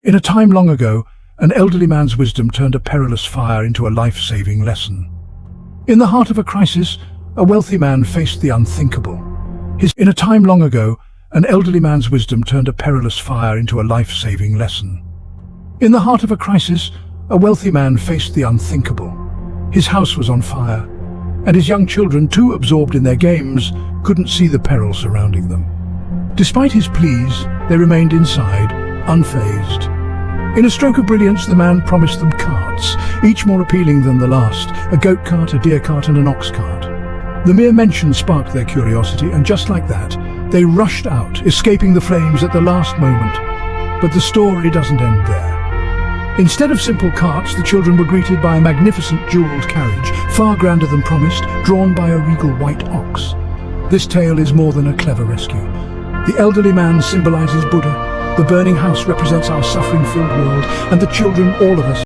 In a time long ago, an elderly man's wisdom turned a perilous fire into a life-saving lesson. In the heart of a crisis, a wealthy man faced the unthinkable. In a time long ago, an elderly man's wisdom turned a perilous fire into a life-saving lesson. In the heart of a crisis, a wealthy man faced the unthinkable. His house was on fire, and his young children, too absorbed in their games, couldn't see the peril surrounding them. Despite his pleas, they remained inside, unfazed. In a stroke of brilliance, the man promised them carts, each more appealing than the last, a goat cart, a deer cart, and an ox cart. The mere mention sparked their curiosity, and just like that, they rushed out, escaping the flames at the last moment. But the story doesn't end there. Instead of simple carts, the children were greeted by a magnificent jeweled carriage, far grander than promised, drawn by a regal white ox. This tale is more than a clever rescue. The elderly man symbolizes Buddha, the burning house represents our suffering-filled world, and the children, all of us,